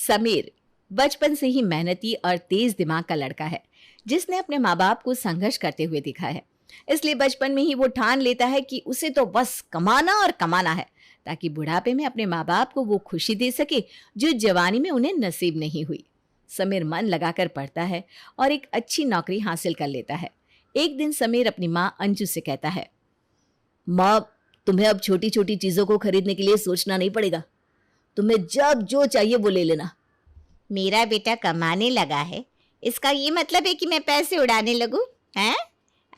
समीर बचपन से ही मेहनती और तेज दिमाग का लड़का है, जिसने अपने माँ बाप को संघर्ष करते हुए देखा है। इसलिए बचपन में ही वो ठान लेता है कि उसे तो बस कमाना और कमाना है, ताकि बुढ़ापे में अपने माँ बाप को वो खुशी दे सके जो जवानी में उन्हें नसीब नहीं हुई। समीर मन लगाकर पढ़ता है और एक अच्छी नौकरी हासिल कर लेता है। एक दिन समीर अपनी माँ अंजू से कहता है, माँ, तुम्हें अब छोटी छोटी चीजों को खरीदने के लिए सोचना नहीं पड़ेगा। तुम्हें जब जो चाहिए वो ले लेना। मेरा बेटा कमाने लगा है, इसका ये मतलब है कि मैं पैसे उड़ाने लगूं? हैं?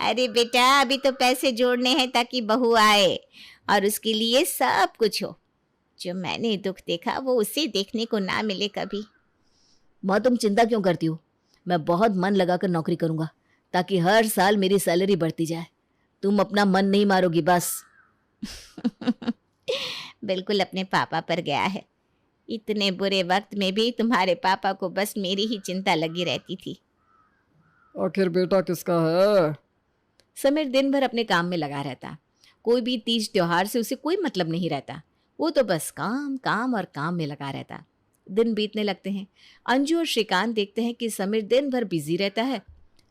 अरे बेटा, अभी तो पैसे जोड़ने हैं ताकि बहू आए और उसके लिए सब कुछ हो। जो मैंने दुख देखा वो उसे देखने को ना मिले कभी। माँ, तुम चिंता क्यों करती हो? मैं बहुत मन लगाकर नौकरी करूंगा ताकि हर साल मेरी सैलरी बढ़ती जाए। तुम अपना मन नहीं मारोगी बस। बिल्कुल अपने पापा पर गया है। इतने बुरे वक्त में भी तुम्हारे पापा को बस मेरी ही चिंता लगी रहती थी। आखिर बेटा किसका है? समीर दिन भर अपने काम में लगा रहता। कोई भी तीज त्योहार से उसे कोई मतलब नहीं रहता। वो तो बस काम काम और काम में लगा रहता। दिन बीतने लगते हैं। अंजू और श्रीकांत देखते हैं कि समीर दिन भर बिजी रहता है।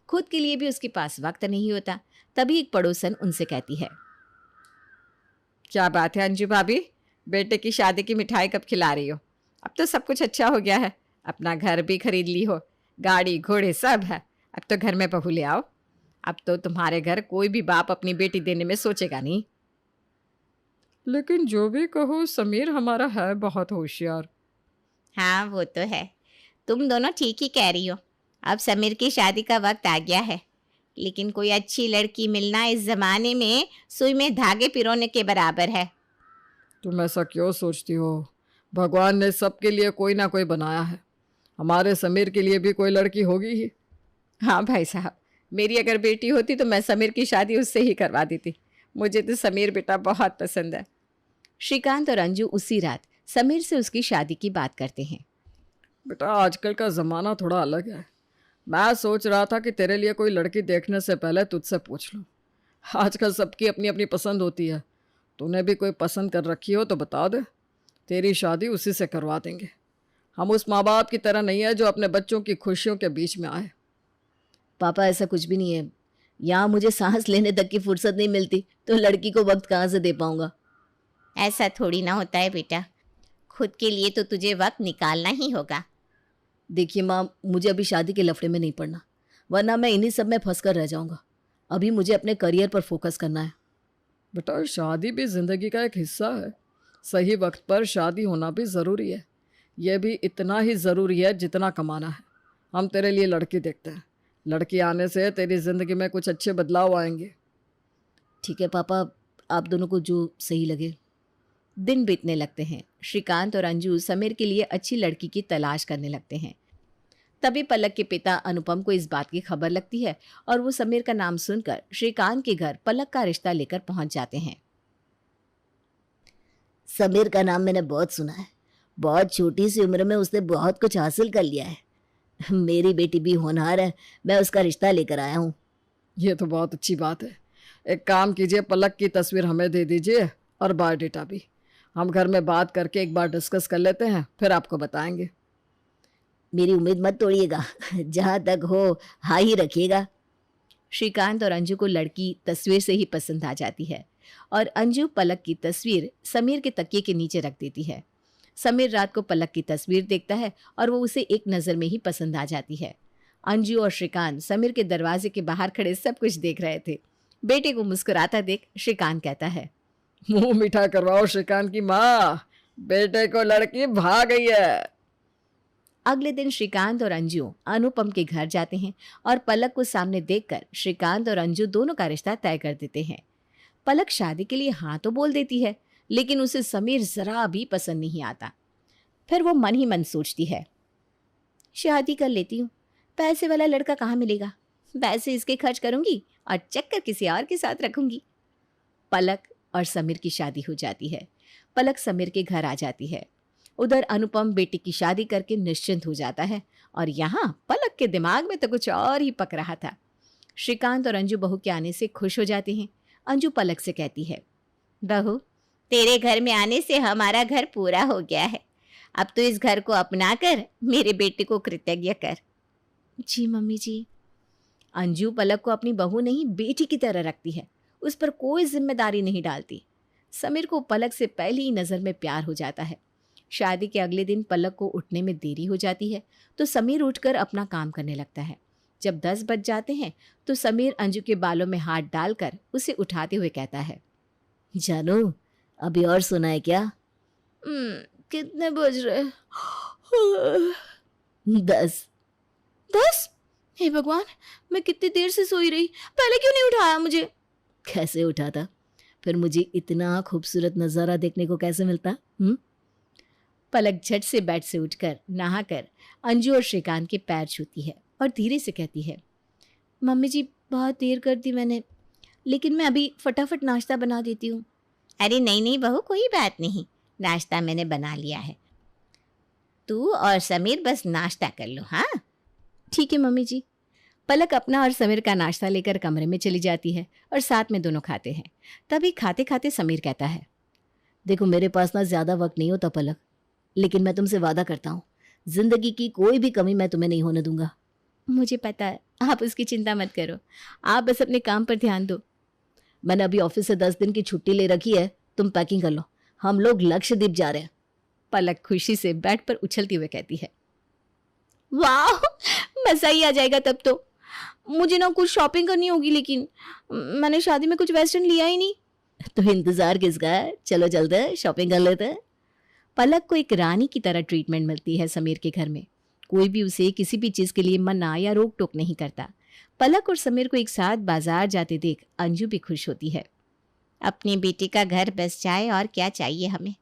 खुद के लिए भी उसके पास वक्त नहीं होता। तभी एक पड़ोसन उनसे कहती है, क्या बात है अंजू भाभी, बेटे की शादी की मिठाई कब खिला रही हो? अब तो सब कुछ अच्छा हो गया है, अपना घर भी खरीद ली हो, गाड़ी घोड़े सब है। अब तो घर में बहू ले आओ। अब तो तुम्हारे घर कोई भी बाप अपनी बेटी देने में सोचेगा नहीं। लेकिन जो भी कहो, समीर हमारा है बहुत होशियार। हाँ वो तो है, तुम दोनों ठीक ही कह रही हो। अब समीर की शादी का वक्त आ गया है, लेकिन कोई अच्छी लड़की मिलना इस जमाने में सुई में धागे पिरोने के बराबर है। तुम ऐसा क्यों सोचती हो? भगवान ने सबके लिए कोई ना कोई बनाया है। हमारे समीर के लिए भी कोई लड़की होगी ही। हाँ भाई साहब, मेरी अगर बेटी होती तो मैं समीर की शादी उससे ही करवा देती। मुझे तो समीर बेटा बहुत पसंद है। श्रीकांत और अंजू उसी रात समीर से उसकी शादी की बात करते हैं। बेटा, आजकल का ज़माना थोड़ा अलग है। मैं सोच रहा था कि तेरे लिए कोई लड़की देखने से पहले तुझसे पूछ लूँ। आजकल सबकी अपनी अपनी पसंद होती है। तूने भी कोई पसंद कर रखी हो तो बता दे, तेरी शादी उसी से करवा देंगे। हम उस माँ बाप की तरह नहीं है जो अपने बच्चों की खुशियों के बीच में आए। पापा, ऐसा कुछ भी नहीं है। यहाँ मुझे सांस लेने तक की फुर्सत नहीं मिलती तो लड़की को वक्त कहाँ से दे पाऊंगा। ऐसा थोड़ी ना होता है बेटा, खुद के लिए तो तुझे वक्त निकालना ही होगा। देखिए माँ, मुझे अभी शादी के लफड़े में नहीं पड़ना, वरना मैं इन्हीं सब में फंस कर रह जाऊंगा। अभी मुझे अपने करियर पर फोकस करना है। बेटा, शादी भी ज़िंदगी का एक हिस्सा है। सही वक्त पर शादी होना भी ज़रूरी है। यह भी इतना ही ज़रूरी है जितना कमाना है। हम तेरे लिए लड़की देखते हैं। लड़की आने से तेरी ज़िंदगी में कुछ अच्छे बदलाव आएंगे। ठीक है पापा, आप दोनों को जो सही लगे। दिन बीतने लगते हैं। श्रीकांत और अंजू समीर के लिए अच्छी लड़की की तलाश करने लगते हैं। तभी पलक के पिता अनुपम को इस बात की खबर लगती है और वो समीर का नाम सुनकर श्रीकांत के घर पलक का रिश्ता लेकर पहुंच जाते हैं। समीर का नाम मैंने बहुत सुना है। बहुत छोटी सी उम्र में उसने बहुत कुछ हासिल कर लिया है। मेरी बेटी भी होनहार है, मैं उसका रिश्ता लेकर आया हूँ। ये तो बहुत अच्छी बात है। एक काम कीजिए, पलक की तस्वीर हमें दे दीजिए और बायोडेटा भी। हम घर में बात करके एक बार डिस्कस कर लेते हैं, फिर आपको बताएंगे। मेरी उम्मीद मत तोड़िएगा, जहाँ तक हो हाँ ही रखिएगा। श्रीकांत और अंजू को लड़की तस्वीर से ही पसंद आ जाती है और अंजू पलक की तस्वीर समीर के तकिए के नीचे रख देती है। समीर रात को पलक की तस्वीर देखता है और वो उसे एक नज़र में ही पसंद आ जाती है। अंजू और श्रीकांत समीर के दरवाजे के बाहर खड़े सब कुछ देख रहे थे। बेटे को मुस्कुराता देख श्रीकांत कहता है, मुंह मीठा करवाओ श्रीकांत की माँ, बेटे को लड़की भा गई है। अगले दिन श्रीकांत और अंजू अनुपम के घर जाते हैं और पलक को सामने देखकर श्रीकांत और अंजू दोनों का रिश्ता तय कर देते हैं। पलक शादी के लिए हाँ तो बोल देती है, लेकिन उसे समीर जरा भी पसंद नहीं आता। फिर वो मन ही मन सोचती है, शादी कर लेती हूँ, पैसे वाला लड़का कहाँ मिलेगा, पैसे इसके खर्च करूंगी और चक्कर किसी और के साथ रखूंगी। पलक और समीर की शादी हो जाती है। पलक समीर के घर आ जाती है। उधर अनुपम बेटी की शादी करके निश्चिंत हो जाता है और यहाँ पलक के दिमाग में तो कुछ और ही पक रहा था। श्रीकांत और अंजू बहू के आने से खुश हो जाते हैं। अंजू पलक से कहती है, बहू, तेरे घर में आने से हमारा घर पूरा हो गया है। अब तो इस घर को अपना कर मेरे बेटे को कृतज्ञ कर। जी मम्मी जी। अंजू पलक को अपनी बहू नहीं बेटी की तरह रखती है, उस पर कोई जिम्मेदारी नहीं डालती। समीर को पलक से पहली ही नज़र में प्यार हो जाता है। शादी के अगले दिन पलक को उठने में देरी हो जाती है तो समीर उठकर अपना काम करने लगता है। जब 10 बज जाते हैं तो समीर अंजू के बालों में हाथ डालकर उसे उठाते हुए कहता है, जानू अभी और सोना है क्या? कितने बज रहे? 10। 10? हे भगवान, मैं कितनी देर से सोई रही, पहले क्यों नहीं उठाया मुझे? कैसे उठा था? फिर मुझे इतना खूबसूरत नज़ारा देखने को कैसे मिलता? पलक झट से बेड से उठकर नहाकर अंजू और श्रीकांत के पैर छूती है और धीरे से कहती है, मम्मी जी बहुत देर कर दी मैंने, लेकिन मैं अभी फटाफट नाश्ता बना देती हूँ। अरे नहीं नहीं बहू, कोई बात नहीं, नाश्ता मैंने बना लिया है। तू और समीर बस नाश्ता कर लो। हाँ ठीक है मम्मी जी। पलक अपना और समीर का नाश्ता लेकर कमरे में चली जाती है और साथ में दोनों खाते हैं। तभी खाते खाते समीर कहता है, देखो मेरे पास ना ज़्यादा वक्त नहीं होता पलक, लेकिन मैं तुमसे वादा करता हूँ जिंदगी की कोई भी कमी मैं तुम्हें नहीं होने दूंगा। मुझे पता है, आप उसकी चिंता मत करो, आप बस अपने काम पर ध्यान दो। मैंने अभी ऑफिस से 10 दिन की छुट्टी ले रखी है, तुम पैकिंग कर लो, हम लोग लक्षद्वीप जा रहे हैं। पलक खुशी से बेड पर उछलती हुए कहती है, वाह मजा ही आ जाएगा तब तो। मुझे ना कुछ शॉपिंग करनी होगी, लेकिन मैंने शादी में कुछ वेस्टर्न लिया ही नहीं। तो इंतजार किसका है, चलो चलते हैं शॉपिंग कर लेते हैं। पलक को एक रानी की तरह ट्रीटमेंट मिलती है समीर के घर में। कोई भी उसे किसी भी चीज़ के लिए मना या रोक टोक नहीं करता। पलक और समीर को एक साथ बाजार जाते देख अंजू भी खुश होती है। अपनी बेटी का घर बस जाए और क्या चाहिए हमें।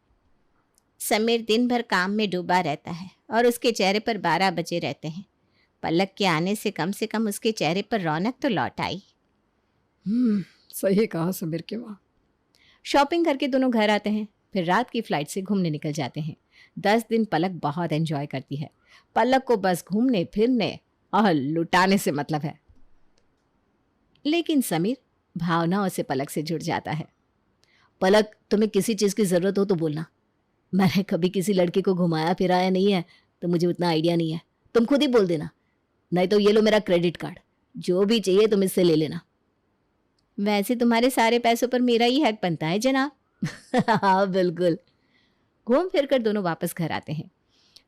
समीर दिन भर काम में डूबा रहता है और उसके चेहरे पर 12 बजे रहते हैं। पलक के आने से कम उसके चेहरे पर रौनक तो लौट आई। सही कहा समीर की माँ। शॉपिंग करके दोनों घर आते हैं, फिर रात की फ्लाइट से घूमने निकल जाते हैं। 10 दिन पलक बहुत एंजॉय करती है। पलक को बस घूमने फिरने और लुटाने से मतलब है। लेकिन समीर भावनाओं से पलक से जुड़ जाता है। पलक तुम्हें किसी चीज़ की ज़रूरत हो तो बोलना, मैंने कभी किसी लड़के को घुमाया फिराया नहीं है तो मुझे उतना आइडिया नहीं है, तुम खुद ही बोल देना, नहीं तो ये लो मेरा क्रेडिट कार्ड, जो भी चाहिए तुम इससे ले लेना। वैसे तुम्हारे सारे पैसों पर मेरा ही हक बनता है जनाब। हाँ बिल्कुल। घूम फिर कर दोनों वापस घर आते हैं।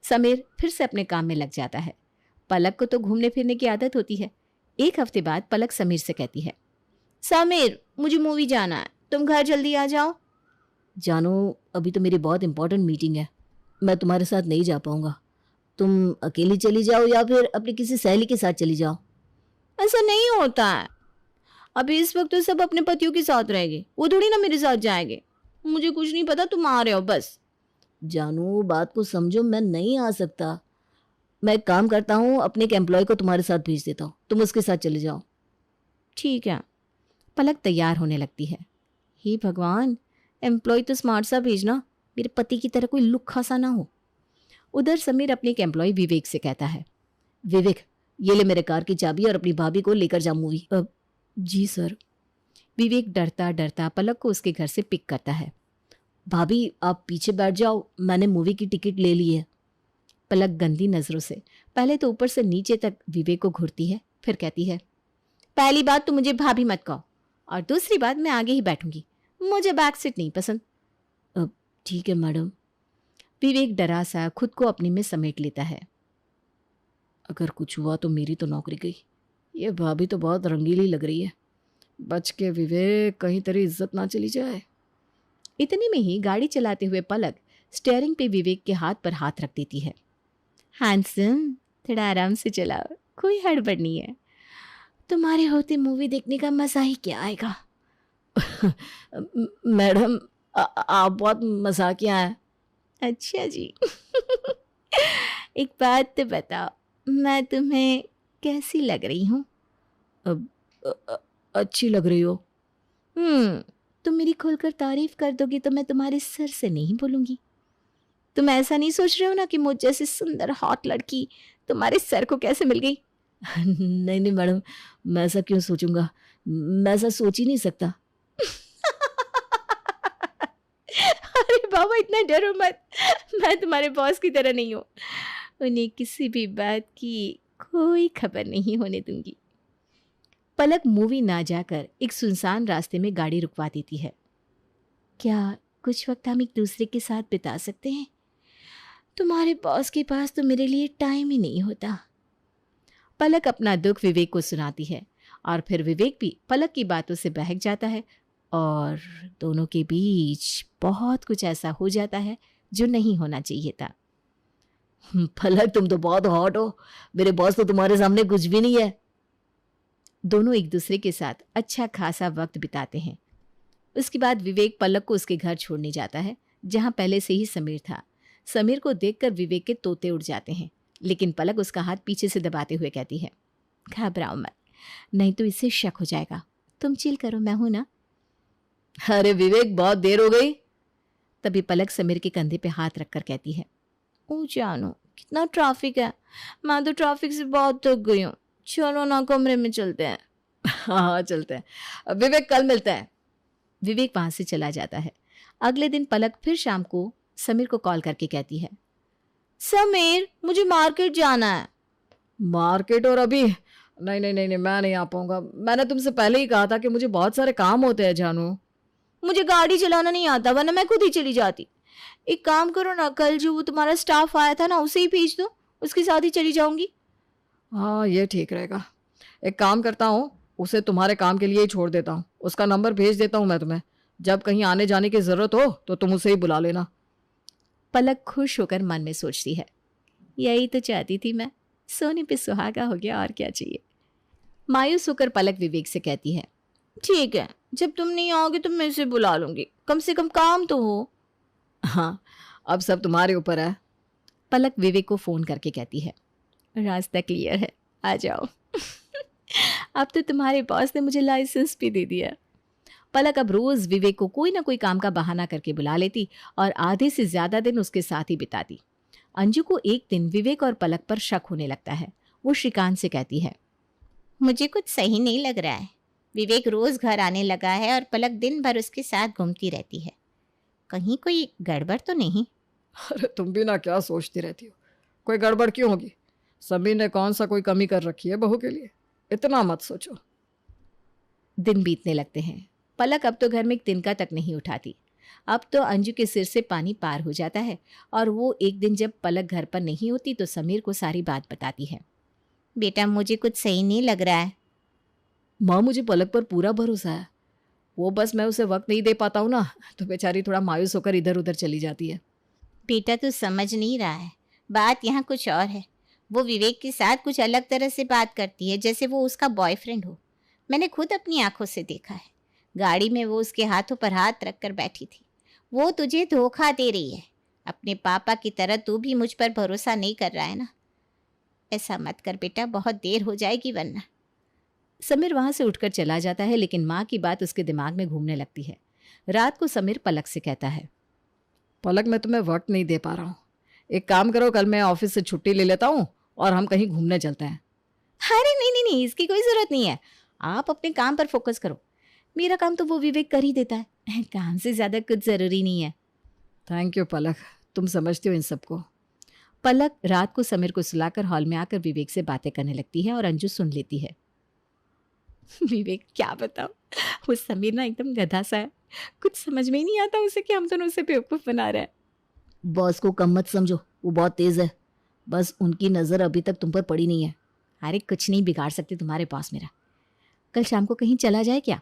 समीर फिर से अपने काम में लग जाता है। पलक को तो घूमने फिरने की आदत होती है। एक हफ्ते बाद पलक समीर से कहती है, समीर मुझे मूवी जाना है, तुम घर जल्दी आ जाओ। जानू अभी तो मेरी बहुत इंपॉर्टेंट मीटिंग है, मैं तुम्हारे साथ नहीं जा पाऊंगा, तुम अकेली चली जाओ या फिर अपनी किसी सहेली के साथ चली जाओ। ऐसा नहीं होता है, अभी इस वक्त तो सब अपने पतियों के साथ रहेंगे, वो थोड़ी ना मेरे साथ जाएंगे। मुझे कुछ नहीं पता, तुम आ रहे हो बस। जानू बात को समझो, मैं नहीं आ सकता, मैं एक काम करता हूँ, अपने एक एम्प्लॉय को तुम्हारे साथ भेज देता हूँ, तुम उसके साथ चले जाओ। ठीक है। पलक तैयार होने लगती है। हे भगवान, एम्प्लॉय तो स्मार्ट सा भेजना, मेरे पति की तरह कोई लुक्खा सा ना हो। उधर समीर अपने एक एम्प्लॉय विवेक से कहता है, विवेक ये ले मेरे कार की चाबी और अपनी भाभी को लेकर जा मूवी। जी सर। विवेक डरता डरता पलक को उसके घर से पिक करता है। भाभी आप पीछे बैठ जाओ, मैंने मूवी की टिकट ले ली है। पलक गंदी नजरों से पहले तो ऊपर से नीचे तक विवेक को घूरती है, फिर कहती है, पहली बात तो मुझे भाभी मत कहो, और दूसरी बात मैं आगे ही बैठूंगी, मुझे बैक सीट नहीं पसंद। ठीक है मैडम। विवेक डरा सा खुद को अपने में समेट लेता है। अगर कुछ हुआ तो मेरी तो नौकरी गई, ये भाभी तो बहुत रंगीली लग रही है। बच के विवेक, कहीं तेरी इज्जत ना चली जाए। इतने में ही गाड़ी चलाते हुए पलक स्टीयरिंग पे विवेक के हाथ पर हाथ रख देती है। हैंडसम, थोड़ा आराम से चलाओ, कोई हड़बड़ नहीं है, तुम्हारे होते मूवी देखने का मजा ही क्या आएगा। मैडम आप बहुत मजाकिया हैं। अच्छा जी। एक बात तो बताओ, मैं तुम्हें कैसी लग रही हूँ? अच्छी लग रही हो। तुम मेरी खुलकर तारीफ कर दोगी तो मैं तुम्हारे सर से नहीं बोलूँगी। तुम ऐसा नहीं सोच रहे हो ना कि मुझ जैसी सुंदर हॉट लड़की तुम्हारे सर को कैसे मिल गई? नहीं नहीं मैडम, मैं ऐसा क्यों सोचूंगा, मैं ऐसा सोच ही नहीं सकता। अरे बाबा इतना डरो मत, मैं तुम्हारे बॉस की तरह नहीं हूँ, उन्हें किसी भी बात की कोई खबर नहीं होने दूंगी। पलक मूवी ना जाकर एक सुनसान रास्ते में गाड़ी रुकवा देती है। क्या कुछ वक्त हम एक दूसरे के साथ बिता सकते हैं? तुम्हारे बॉस के पास तो मेरे लिए टाइम ही नहीं होता। पलक अपना दुख विवेक को सुनाती है और फिर विवेक भी पलक की बातों से बहक जाता है और दोनों के बीच बहुत कुछ ऐसा हो जाता है जो नहीं होना चाहिए था। पलक तुम तो बहुत हॉट हो, मेरे बॉस तो तुम्हारे सामने कुछ भी नहीं है। दोनों एक दूसरे के साथ अच्छा खासा वक्त बिताते हैं। उसके बाद विवेक पलक को उसके घर छोड़ने जाता है जहां पहले से ही समीर था। समीर को देखकर विवेक के तोते उड़ जाते हैं, लेकिन पलक उसका हाथ पीछे से दबाते हुए कहती है, घबराओ मत, नहीं तो इससे शक हो जाएगा। तुम चिल करो, मैं हूं ना। अरे विवेक, बहुत देर हो गई। तभी पलक समीर के कंधे पे हाथ रखकर कहती है, ओ जानू कितना ट्रैफिक है, मैं तो ट्रैफिक से बहुत थक गई हूँ, चलो ना कमरे में चलते हैं। हाँ चलते हैं, विवेक कल मिलते हैं। विवेक वहां से चला जाता है। अगले दिन पलक फिर शाम को समीर को कॉल करके कहती है, समीर मुझे मार्केट जाना है। मार्केट? और अभी? नहीं नहीं नहीं नहीं, मैं नहीं आ पाऊंगा। मैंने तुमसे पहले ही कहा था कि मुझे बहुत सारे काम होते हैं जानू। मुझे गाड़ी चलाना नहीं आता, वरना मैं खुद ही चली जाती। एक काम करो ना, कल जो वो तुम्हारा स्टाफ आया था ना, उसे ही भेज दो, उसके साथ ही चली जाऊंगी। हाँ ये ठीक रहेगा। एक काम करता हूँ, उसे तुम्हारे काम के लिए ही छोड़ देता हूँ। उसका नंबर भेज देता हूँ मैं तुम्हें। जब कहीं आने जाने की ज़रूरत हो तो तुम उसे ही बुला लेना। पलक खुश होकर मन में सोचती है, यही तो चाहती थी मैं, सोने पे सुहागा हो गया, और क्या चाहिए। मायूस होकर पलक विवेक से कहती है, ठीक है, जब तुम नहीं आओगे तो मैं इसे बुला लूंगी, कम से कम काम तो हो। हाँ, अब सब तुम्हारे ऊपर है। पलक विवेक को फ़ोन करके कहती है, रास्ता क्लियर है, आ जाओ। अब तो तुम्हारे बॉस ने मुझे लाइसेंस भी दे दिया। पलक अब रोज विवेक को कोई ना कोई काम का बहाना करके बुला लेती और आधे से ज्यादा दिन उसके साथ ही बिताती। अंजू को एक दिन विवेक और पलक पर शक होने लगता है। वो श्रीकांत से कहती है, मुझे कुछ सही नहीं लग रहा है। विवेक रोज घर आने लगा है और पलक दिन भर उसके साथ घूमती रहती है। कहीं कोई गड़बड़ तो नहीं? अरे तुम भी ना क्या सोचती रहती हो, कोई गड़बड़ क्यों होगी? समीर ने कौन सा कोई कमी कर रखी है बहू के लिए? इतना मत सोचो। दिन बीतने लगते हैं। पलक अब तो घर में एक तिनका तक नहीं उठाती। अब तो अंजू के सिर से पानी पार हो जाता है और वो एक दिन जब पलक घर पर नहीं होती तो समीर को सारी बात बताती है। बेटा मुझे कुछ सही नहीं लग रहा है। माँ, मुझे पलक पर पूरा भरोसा है। वो बस मैं उसे वक्त नहीं दे पाता हूँ ना, तो बेचारी थोड़ा मायूस होकर इधर उधर चली जाती है। बेटा तू समझ नहीं रहा है, बात यहाँ कुछ और है। वो विवेक के साथ कुछ अलग तरह से बात करती है, जैसे वो उसका बॉयफ्रेंड हो। मैंने खुद अपनी आंखों से देखा है। गाड़ी में वो उसके हाथों पर हाथ रखकर बैठी थी। वो तुझे धोखा दे रही है। अपने पापा की तरह तू भी मुझ पर भरोसा नहीं कर रहा है ना? ऐसा मत कर बेटा, बहुत देर हो जाएगी वरना। समीर वहां से उठकर चला जाता है, लेकिन माँ की बात उसके दिमाग में घूमने लगती है। रात को समीर पलक से कहता है, पलक मैं तुम्हें वक्त नहीं दे पा रहा हूँ। एक काम करो, कल मैं ऑफिस से छुट्टी ले लेता हूँ और हम कहीं घूमने चलते हैं। अरे नहीं नहीं नहीं, इसकी कोई ज़रूरत नहीं है। आप अपने काम पर फोकस करो। मेरा काम तो वो विवेक कर ही देता है, काम से ज़्यादा कुछ ज़रूरी नहीं है। थैंक यू पलक, तुम समझती हो इन सबको। पलक रात को समीर को सुलाकर हॉल में आकर विवेक से बातें करने लगती है और अंजू सुन लेती है। विवेक क्या बताओ, वो समीर ना एकदम गधा सा है। कुछ समझ में ही नहीं आता उसे कि हम दोनों उसे बेवकूफ़ बना रहे हैं। बॉस को कम मत समझो, वो बहुत तेज है। बस उनकी नज़र अभी तक तुम पर पड़ी नहीं है। अरे कुछ नहीं बिगाड़ सकते तुम्हारे बॉस मेरा। कल शाम को कहीं चला जाए क्या?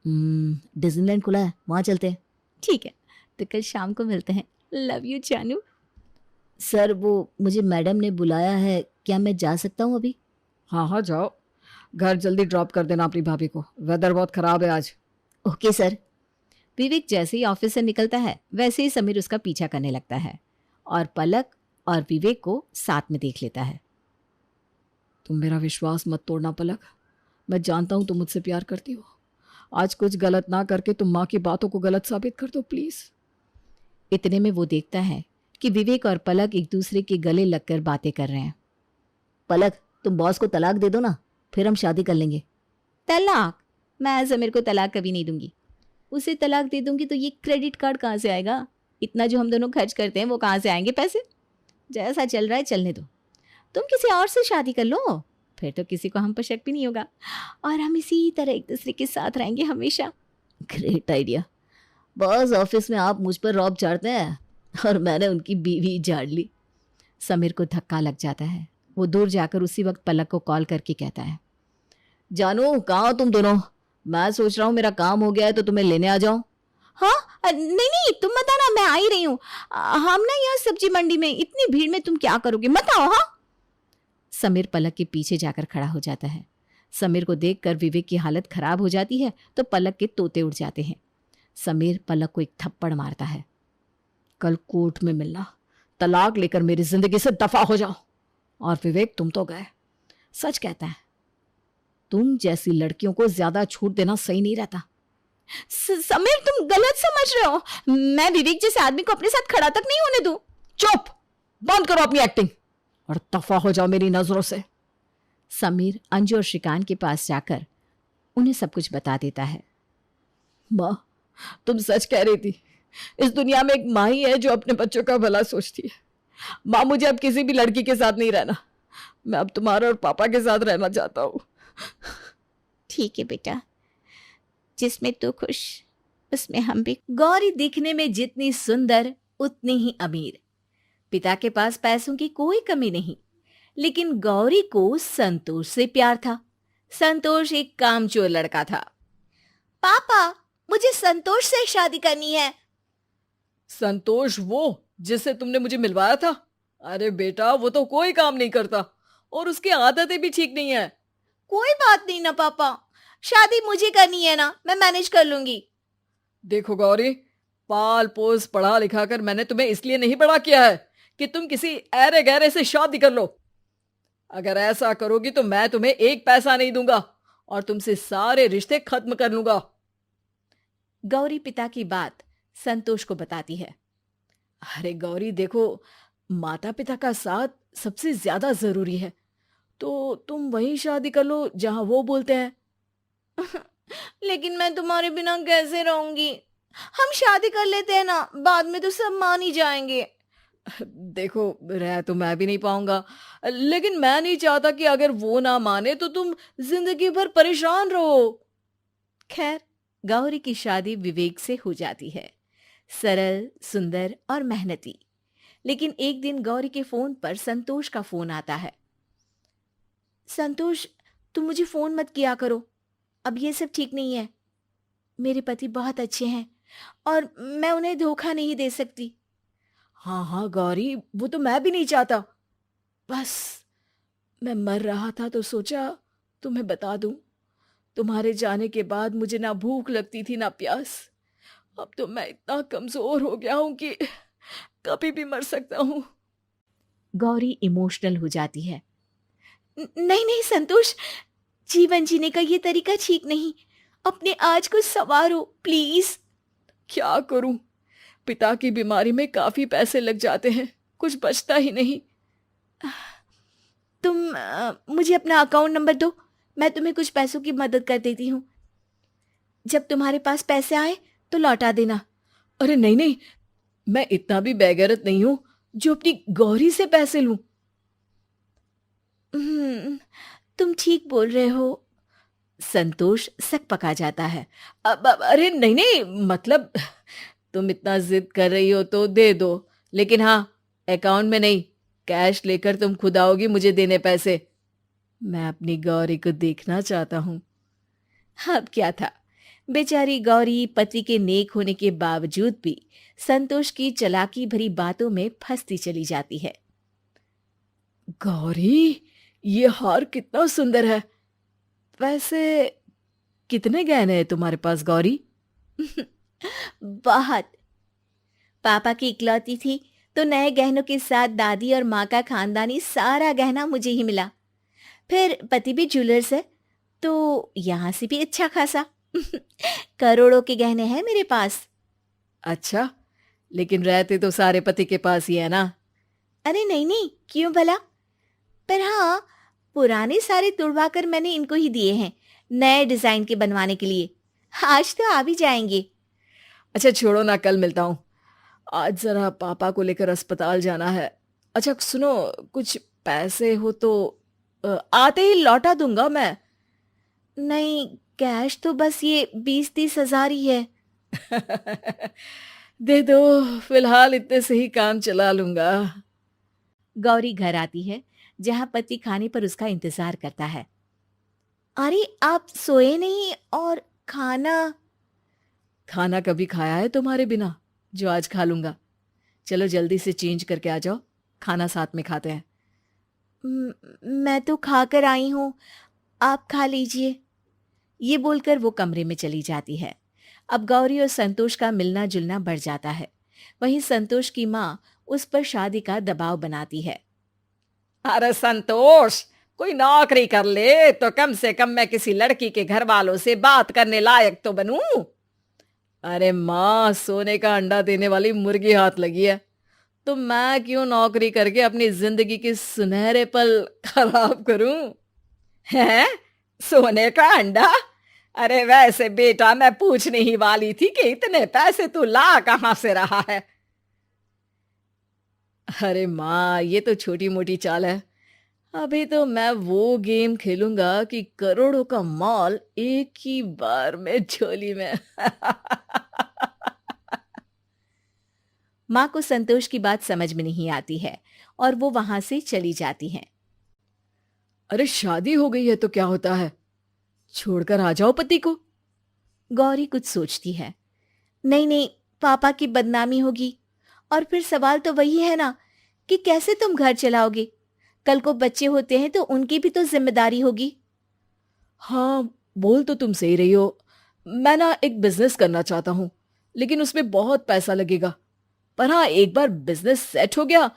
डिज्नीलैंड खुला है, वहाँ चलते हैं। ठीक है, तो कल शाम को मिलते हैं। लव यू जानू। सर, वो मुझे मैडम ने बुलाया है, क्या मैं जा सकता हूँ अभी? हाँ हाँ जाओ, घर जल्दी ड्रॉप कर देना अपनी भाभी को, वेदर बहुत ख़राब है आज। Okay sir. विवेक जैसे ही ऑफिस से निकलता है वैसे ही समीर उसका पीछा करने लगता है और पलक और विवेक को साथ में देख लेता है। तुम मेरा विश्वास मत तोड़ना पलक, मैं जानता हूँ तुम मुझसे प्यार करती हो। आज कुछ गलत ना करके तुम माँ की बातों को गलत साबित कर दो प्लीज़। इतने में वो देखता है कि विवेक और पलक एक दूसरे के गले लगकर बातें कर रहे हैं। पलक, तुम बॉस को तलाक दे दो ना, फिर हम शादी कर लेंगे। तलाक? मैं समीर को तलाक कभी नहीं दूंगी। उसे तलाक दे दूंगी तो ये क्रेडिट कार्ड कहाँ से आएगा? इतना जो हम दोनों खर्च करते हैं वो कहाँ से आएंगे पैसे? जैसा चल रहा है चलने दो। तुम किसी और से शादी कर लो, फिर तो किसी को हम पर शक भी नहीं होगा और हम इसी तरह एक दूसरे के साथ रहेंगे हमेशा। Great idea. बॉस, ऑफिस में आप मुझ पर रौब झाड़ते हैं और मैंने उनकी बीवी झाड़ ली। समीर को धक्का लग जाता है। वो दूर जाकर उसी वक्त पलक को कॉल करके कहता है, जानू, कहाँ हो तुम दोनों? मैं सोच रहा हूँ मेरा काम हो गया है तो तुम्हें लेने आ जाऊं। हाँ नहीं नहीं तुम मत आना, मैं आ ही रही हूँ। हम ना यहाँ सब्जी मंडी में, इतनी भीड़ में तुम क्या करोगे, मत आओ। हाँ। समीर पलक के पीछे जाकर खड़ा हो जाता है। समीर को देखकर विवेक की हालत खराब हो जाती है तो पलक के तोते उड़ जाते हैं। समीर पलक को एक थप्पड़ मारता है। कल कोर्ट में मिलना, तलाक लेकर मेरी जिंदगी से दफा हो जाओ। और विवेक, तुम तो गए। सच कहता है, तुम जैसी लड़कियों को ज्यादा छूट देना सही नहीं रहता। समीर तुम गलत समझ रहे हो। मैं विवेक जैसे आदमी को अपने साथ खड़ा तक नहीं होने दूं। चुप, बंद करो अपनी एक्टिंग और दफा हो जाओ मेरी नजरों से। समीर अंजू और श्रीकांत के पास जाकर उन्हें सब कुछ बता देता है। माँ, तुम सच कह रही थी। इस दुनिया में एक माँ ही है जो अपने बच्चों का भला सोचती है। माँ, मुझे अब किसी भी लड़की के साथ नहीं रहना। मैं अब तुम्हारे और पापा के साथ रहना चाहता हूँ। ठीक है बेटा, जिसमें तू खुश उसमें हम भी। गौरी दिखने में जितनी सुंदर उतनी ही अमीर। पिता के पास पैसों की कोई कमी नहीं, लेकिन गौरी को संतोष से प्यार था। संतोष एक कामचोर लड़का था। पापा, मुझे संतोष से शादी करनी है। संतोष वो जिससे तुमने मुझे मिलवाया था? अरे बेटा, वो तो कोई काम नहीं करता और उसकी आदतें भी ठीक नहीं है। कोई बात नहीं ना पापा, शादी मुझे करनी है ना, मैं मैनेज कर लूंगी। देखो गौरी, पाल पोस पढ़ा लिखा कर मैंने तुम्हें इसलिए नहीं बड़ा किया है कि तुम किसी ऐरे गहरे से शादी कर लो। अगर ऐसा करोगी तो मैं तुम्हें एक पैसा नहीं दूंगा और तुमसे सारे रिश्ते खत्म कर लूंगा। गौरी पिता की बात संतोष को बताती है। अरे गौरी देखो, माता पिता का साथ सबसे ज्यादा जरूरी है, तो तुम वही शादी कर लो जहां वो बोलते हैं। लेकिन मैं तुम्हारे बिना कैसे रहूंगी? हम शादी कर लेते हैं ना, बाद में तो सब मान ही जाएंगे। देखो, रह तो मैं भी नहीं पाऊंगा, लेकिन मैं नहीं चाहता कि अगर वो ना माने तो तुम जिंदगी भर परेशान रहो। खैर, गौरी की शादी विवेक से हो जाती है। सरल, सुंदर और मेहनती। लेकिन एक दिन गौरी के फोन पर संतोष का फोन आता है। संतोष, तुम मुझे फोन मत किया करो, अब ये सब ठीक नहीं है। मेरे पति बहुत अच्छे हैं और मैं उन्हें धोखा नहीं दे सकती। हाँ हाँ गौरी, वो तो मैं भी नहीं चाहता। बस मैं मर रहा था तो सोचा तुम्हें बता दूं। तुम्हारे जाने के बाद मुझे ना भूख लगती थी ना प्यास। अब तो मैं इतना कमजोर हो गया हूं कि कभी भी मर सकता हूं। गौरी इमोशनल हो जाती है। नहीं नहीं संतोष, जीवन जीने का ये तरीका ठीक नहीं। अपने आज को संवारो प्लीज। क्या करूं, पिता की बीमारी में काफी पैसे लग जाते हैं, कुछ बचता ही नहीं। तुम मुझे अपना अकाउंट नंबर दो, मैं तुम्हें कुछ पैसों की मदद कर देती हूँ। जब तुम्हारे पास पैसे आए तो लौटा देना। अरे नहीं नहीं, मैं इतना भी बेगैरत नहीं हूं जो अपनी गौरी से पैसे लूं। तुम ठीक बोल रहे हो। संतोष सक पका जाता है। अरे नहीं नहीं, मतलब तुम इतना जिद कर रही हो तो दे दो, लेकिन हाँ, अकाउंट में नहीं, कैश लेकर तुम खुद आओगी मुझे देने पैसे। मैं अपनी गौरी को देखना चाहता हूं। अब क्या था, बेचारी गौरी पति के नेक होने के बावजूद भी संतोष की चालाकी भरी बातों में फंसती चली जाती है। गौरी, ये हार कितना सुंदर है। वैसे कितने गहने हैं तुम्हारे पास गौरी? बहुत। पापा की इकलौती थी तो नए गहनों के साथ दादी और माँ का खानदानी सारा गहना मुझे ही मिला। फिर पति भी ज्वेलर्स है तो यहाँ से भी अच्छा खासा करोड़ों के गहने हैं मेरे पास। अच्छा, लेकिन रहते तो सारे पति के पास ही है ना? अरे नहीं नहीं, क्यों भला? पर हाँ, पुराने सारे तुड़वा कर मैंने इनको ही दिए हैं नए डिजाइन के बनवाने के लिए। आज तो आ भी जाएंगे। अच्छा छोड़ो ना, कल मिलता हूँ। आज जरा पापा को लेकर अस्पताल जाना है। अच्छा सुनो, कुछ पैसे हो तो आते ही लौटा दूंगा मैं। नहीं, कैश तो बस ये 20-30 हजार ही है। दे दो, फिलहाल इतने से ही काम चला लूंगा। गौरी घर आती है जहां पति खाने पर उसका इंतजार करता है। अरे आप सोए नहीं और खाना? खाना कभी खाया है तुम्हारे बिना जो आज खा लूंगा? चलो जल्दी से चेंज करके आ जाओ, खाना साथ में खाते हैं। मैं तो खाकर आई हूं, आप खा लीजिए। ये बोलकर वो कमरे में चली जाती है। अब गौरी और संतोष का मिलना जुलना बढ़ जाता है। वहीं संतोष की माँ उस पर शादी का दबाव बनाती है। अरे संतोष, कोई नौकरी कर ले तो कम से कम मैं किसी लड़की के घर वालों से बात करने लायक तो बनूं। अरे माँ, सोने का अंडा देने वाली मुर्गी हाथ लगी है, तो मैं क्यों नौकरी करके अपनी जिंदगी के सुनहरे पल खराब करूं? हैं? सोने का अंडा? अरे वैसे बेटा, मैं पूछने ही वाली थी कि इतने पैसे तू ला कहां से रहा है। अरे माँ, ये तो छोटी मोटी चाल है। अभी तो मैं वो गेम खेलूंगा कि करोड़ों का माल एक ही बार में झोली में। माँ को संतोष की बात समझ में नहीं आती है और वो वहां से चली जाती हैं। अरे शादी हो गई है तो क्या होता है, छोड़कर आ जाओ पति को। गौरी कुछ सोचती है। नहीं नहीं, पापा की बदनामी होगी और फिर सवाल तो वही है ना कि कैसे तुम घर चलाओगे। कल को बच्चे होते हैं तो उनकी भी तो जिम्मेदारी होगी। हाँ, बोल तो तुम सही रही हो। मैं ना एक बिजनेस करना चाहता हूँ, लेकिन उसमें बहुत पैसा लगेगा। पर हाँ, एक बार बिजनेस सेट हो गया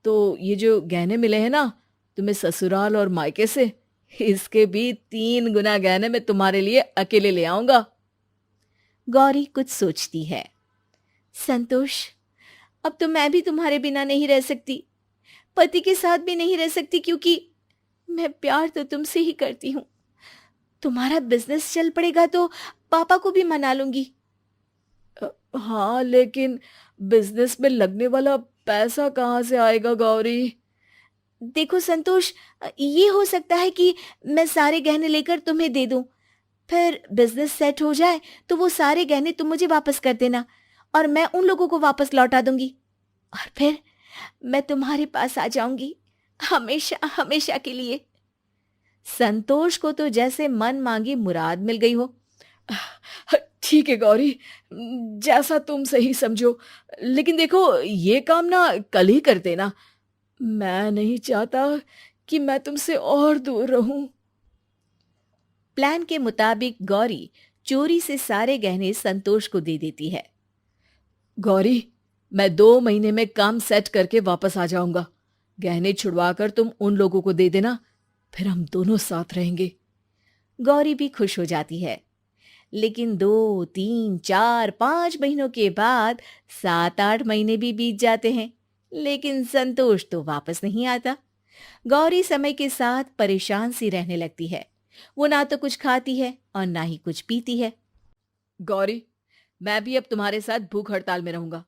तो ये जो गहने मिले हैं ना तुम्हें ससुराल और मायके से, इसके भी 3 गुना गहने मैं तुम्हारे लिए अकेले ले आऊंगा। गौरी कुछ सोचती है। संतोष, अब तो मैं भी तुम्हारे बिना नहीं रह सकती, पति के साथ भी नहीं रह सकती, क्योंकि मैं प्यार तो तुमसे ही करती हूँ। तुम्हारा बिजनेस चल पड़ेगा तो पापा को भी मना लूंगी। हाँ, लेकिन बिजनेस में लगने वाला पैसा कहाँ से आएगा गौरी? देखो संतोष, ये हो सकता है कि मैं सारे गहने लेकर तुम्हें दे दूं, फिर बिजनेस सेट हो जाए तो वो सारे गहने तुम मुझे वापस कर देना और मैं उन लोगों को वापस लौटा दूंगी और फिर मैं तुम्हारे पास आ जाऊंगी, हमेशा हमेशा के लिए। संतोष को तो जैसे मन मांगी मुराद मिल गई हो। ठीक है गौरी, जैसा तुम सही समझो, लेकिन देखो ये काम ना कल ही कर देना। मैं नहीं चाहता कि मैं तुमसे और दूर रहूं। प्लान के मुताबिक गौरी चोरी से सारे गहने संतोष को दे देती है। गौरी, मैं 2 महीने में काम सेट करके वापस आ जाऊंगा। गहने छुड़वाकर तुम उन लोगों को दे देना, फिर हम दोनों साथ रहेंगे। गौरी भी खुश हो जाती है। लेकिन 2, 3, 4, 5 महीनों के बाद 7-8 महीने भी बीत जाते हैं, लेकिन संतोष तो वापस नहीं आता। गौरी समय के साथ परेशान सी रहने लगती है। वो ना तो कुछ खाती है और ना ही कुछ पीती है। गौरी, मैं भी अब तुम्हारे साथ भूख हड़ताल में रहूंगा।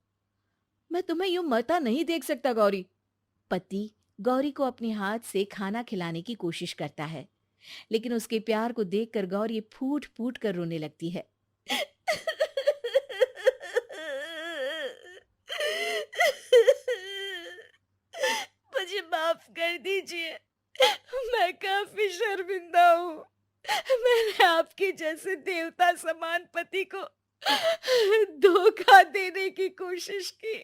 मैं तुम्हें यूं मरता नहीं देख सकता गौरी। पति गौरी को अपने हाथ से खाना खिलाने की कोशिश करता है, लेकिन उसके प्यार को देखकर गौरी फूट फूट कर रोने लगती है। मुझे माफ कर दीजिए, मैं काफी शर्मिंदा हूँ। मैंने आपके जैसे देवता समान पति को धोखा देने की कोशिश की।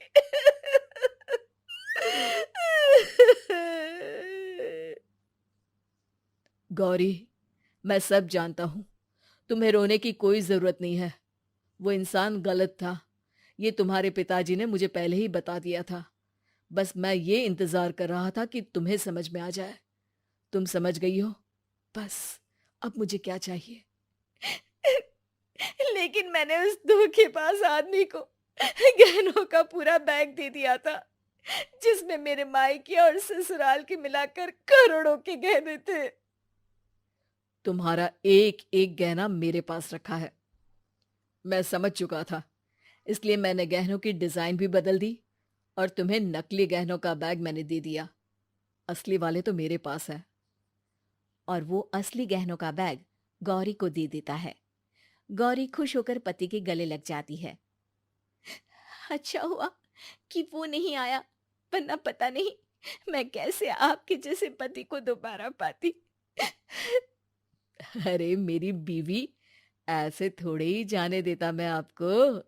गौरी, मैं सब जानता हूं, तुम्हें रोने की कोई जरूरत नहीं है। वो इंसान गलत था, ये तुम्हारे पिताजी ने मुझे पहले ही बता दिया था। बस मैं ये इंतजार कर रहा था कि तुम्हें समझ में आ जाए। तुम समझ गई हो, बस अब मुझे क्या चाहिए? लेकिन मैंने उस धोखेबाज आदमी को गहनों का पूरा बैग दे दिया था, जिसमें मेरे मायके और ससुराल के मिलाकर करोड़ों के गहने थे। तुम्हारा एक एक गहना मेरे पास रखा है। मैं समझ चुका था, इसलिए मैंने गहनों की डिजाइन भी बदल दी और तुम्हें नकली गहनों का बैग मैंने दे दिया। असली वाले तो मेरे पास है। और वो असली गहनों का बैग गौरी को दे देता है। गौरी खुश होकर पति के गले लग जाती है। अच्छा हुआ कि वो नहीं आया, वरना पता नहीं मैं कैसे आपके जैसे पति को दोबारा पाती। अरे मेरी बीवी, ऐसे थोड़े ही जाने देता मैं आपको।